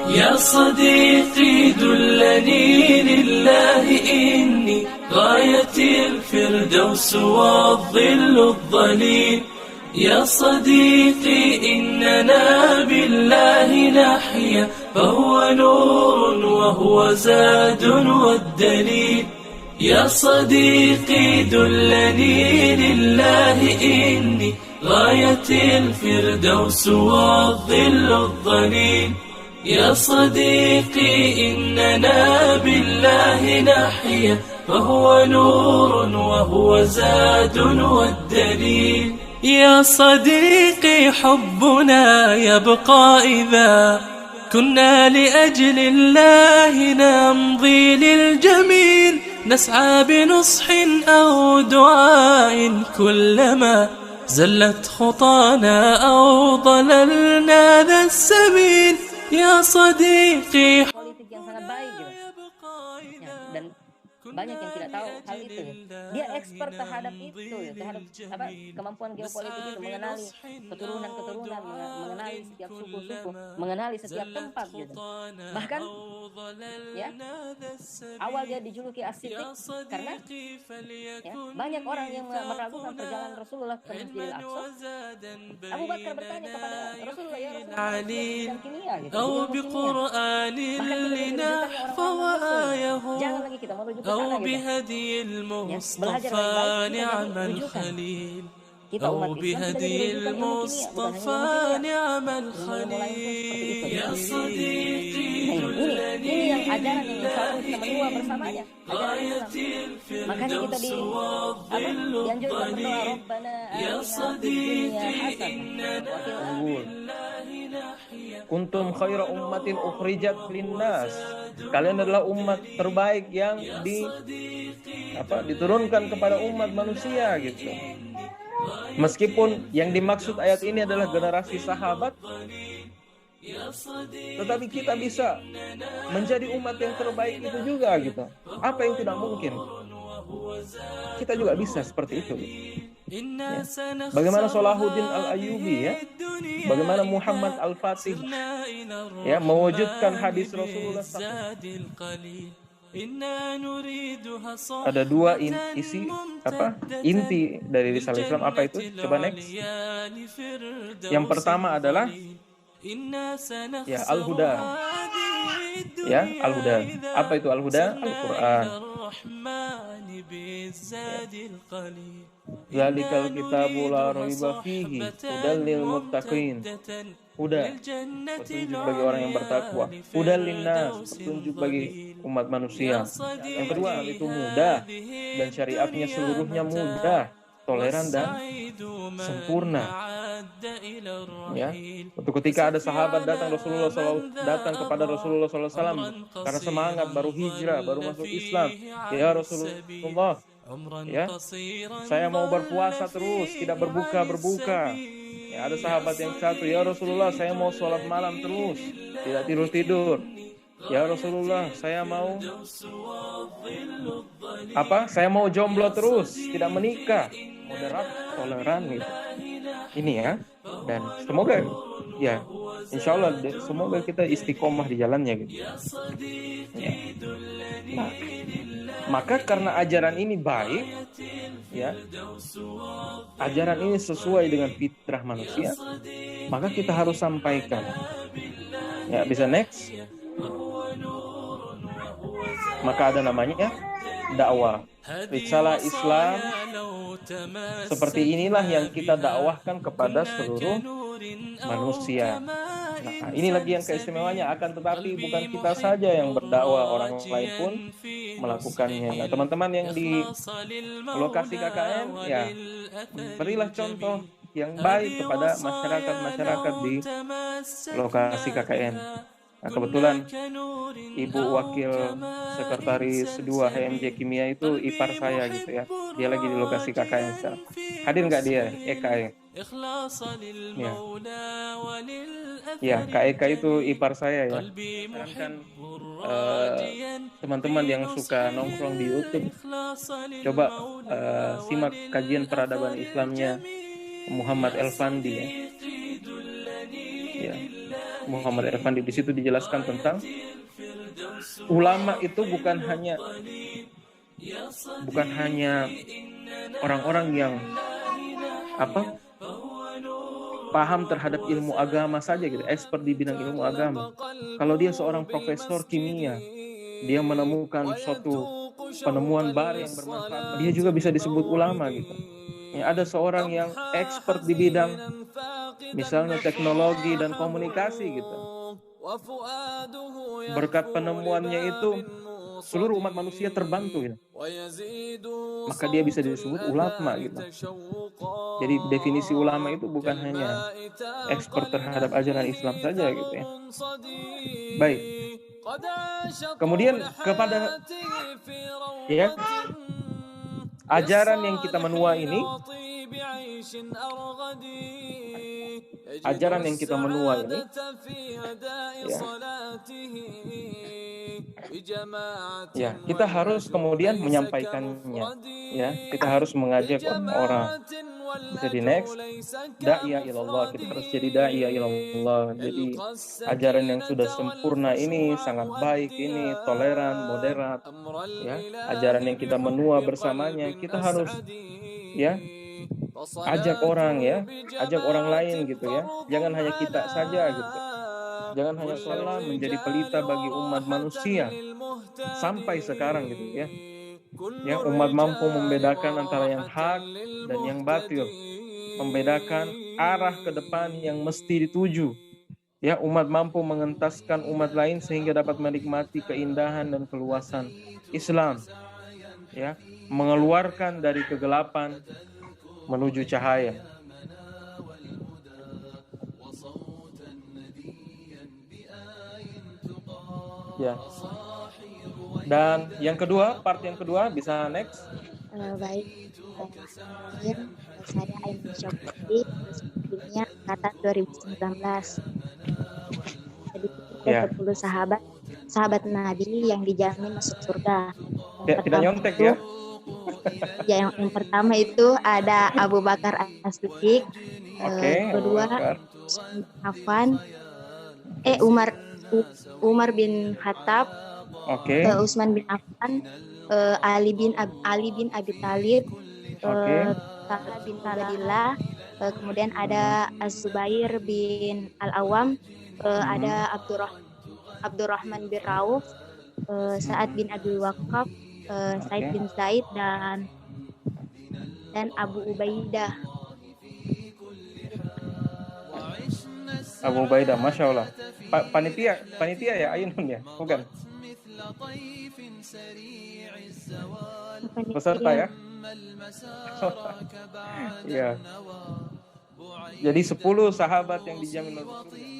يا صديقي دلني لله إني غاية الفردوس والظل الظليل. يا صديقي إننا بالله نحيا فهو نور وهو زاد والدليل. يا صديقي دلني لله إني غاية الفردوس والظل الظليل. يا صديقي إننا بالله نحيا فهو نور وهو زاد والدليل. يا صديقي حبنا يبقى إذا كنا لأجل الله نمضي للجميل. نسعى بنصح أو دعاء كلما زلت خطانا أو ضللنا ذا السبيل. يا صديقي politik yang sangat baik gitu. Ya, dan banyak yang tidak tahu hal itu. Dia expert terhadap itu, terhadap kemampuan geopolitik itu, mengenali keturunan-keturunan, mengenali setiap suku-suku, mengenali setiap tempat gitu. Bahkan ya, awal dia dijuluki As-Siddiq karena ya, banyak orang yang meragukan perjalanan Rasulullah ke Masjidil Aqsa. Abu Bakar bertanya kepada Rasulullah, ya Rasulullah, dan kimia gitu. Bahkan kita jangan lagi kita merujuk ke sana gitu. المصطفى نعم الخليل أو بهدي المصطفى نعم الخليل. يا صديقي ini yang ajaran yang insya Allah kita menua bersamanya, ajaran Islam. Makanya kita dianjurkan berdoa, Rabbana atina fid dunya hasanah wa fil Kuntum khaira ummatin ukhrijat linnas. Kalian adalah umat terbaik yang diturunkan kepada umat manusia gitu. Meskipun yang dimaksud ayat ini adalah generasi sahabat, tetapi kita bisa menjadi umat yang terbaik itu juga gitu. Apa yang tidak mungkin? Kita juga bisa seperti itu gitu. Ya. Bagaimana Salahuddin Al-Ayyubi ya, bagaimana Muhammad Al-Fatih ya mewujudkan hadis Rasulullah SAW. Ada dua inti dari risalah Islam. Apa itu? Coba next. Yang pertama adalah ya Al-Huda. Ya, Al-Huda. Apa itu Al-Huda? Al-Quran. Zalikal kitabu la raiba fihi hudal lil muttaqin. Huda, petunjuk bagi orang yang bertakwa. Hudal linnas, petunjuk bagi umat manusia. Yang kedua, itu mudah dan syariatnya seluruhnya mudah, toleran dan sempurna. Ya, waktu ketika ada sahabat datang kepada Rasulullah SAW karena semangat baru hijrah, baru masuk Islam. Ya Rasulullah, ya, saya mau berpuasa terus, tidak berbuka. Ya, ada sahabat yang satu, ya Rasulullah, saya mau sholat malam terus, tidak tidur. Ya Rasulullah, saya mau Saya mau jomblo terus, tidak menikah. Moderat, toleran gitu. Ini ya. Dan semoga ya, insya Allah semoga kita istiqomah di jalannya gitu. Ya. Nah, maka karena ajaran ini baik, ya, ajaran ini sesuai dengan fitrah manusia, maka kita harus sampaikan. Ya, bisa next. Maka ada namanya dakwah. Risalah Islam seperti inilah yang kita dakwahkan kepada seluruh manusia. Nah, ini lagi yang keistimewaannya, akan tetapi bukan kita saja yang berdakwah, orang lain pun melakukannya. Nah, teman-teman yang di lokasi KKN, ya, berilah contoh yang baik kepada masyarakat di lokasi KKN. Nah, kebetulan Ibu Wakil Sekretaris 2 HMJ Kimia itu ipar saya gitu ya. Dia lagi di lokasi KKN sekarang. Hadir nggak dia? Eka ya? Ya, Kak Eka itu ipar saya ya. Sedangkan teman-teman yang suka nongkrong di YouTube, coba simak kajian peradaban Islamnya Muhammad Elfandi ya. Ya. Muhammad Irfandi. Di situ dijelaskan tentang ulama itu bukan hanya orang-orang yang paham terhadap ilmu agama saja gitu, expert di bidang ilmu agama. Kalau dia seorang profesor kimia, dia menemukan suatu penemuan baru yang bermanfaat, dia juga bisa disebut ulama gitu. Ya, ada seorang yang expert di bidang misalnya teknologi dan komunikasi gitu. Berkat penemuannya itu seluruh umat manusia terbantu gitu. Maka dia bisa disebut ulama gitu. Jadi definisi ulama itu bukan hanya expert terhadap ajaran Islam saja gitu ya. Baik. Kemudian kepada ajaran yang kita menua ini, kita harus kemudian menyampaikannya, ya, kita harus mengajak orang-orang. Jadi next, da'iyah ilallah, kita harus jadi da'iyah ilallah. Jadi ajaran yang sudah sempurna ini sangat baik, ini toleran, moderat, ya. Ajaran yang kita menua bersamanya, kita harus ajak orang lain gitu ya. Jangan hanya kita saja gitu. Jangan hanya sholat menjadi pelita bagi umat manusia sampai sekarang gitu ya. Ya, umat mampu membedakan antara yang hak dan yang batil, membedakan arah ke depan yang mesti dituju. Ya, umat mampu mengentaskan umat lain sehingga dapat menikmati keindahan dan keluasan Islam. Ya, mengeluarkan dari kegelapan menuju cahaya. Ya. Dan yang kedua, part yang kedua, bisa next. Baik. Saya Aiman Syafri, dunia angkatan 2019. Jadi ada 10 sahabat Nabi yang dijamin masuk surga. Tidak nyontek ya. Yang pertama itu ada Abu Bakar As-Siddiq, kedua Affan, Umar bin Khattab, Utsman bin Affan, Ali bin Abi Thalib, Talha bin Ubaidillah, kemudian ada Az-Zubair bin Al-Awam, ada Abdurrahman bin Rauf, Sa'ad bin Abi Waqqas, Said bin Zaid dan Abu Ubaidah. Abu Ubaidah, Masya Allah. Panitia ya, Ainun ya? Bukan? Peserta ya? Ya. Jadi 10 sahabat yang dijamin masuk surga.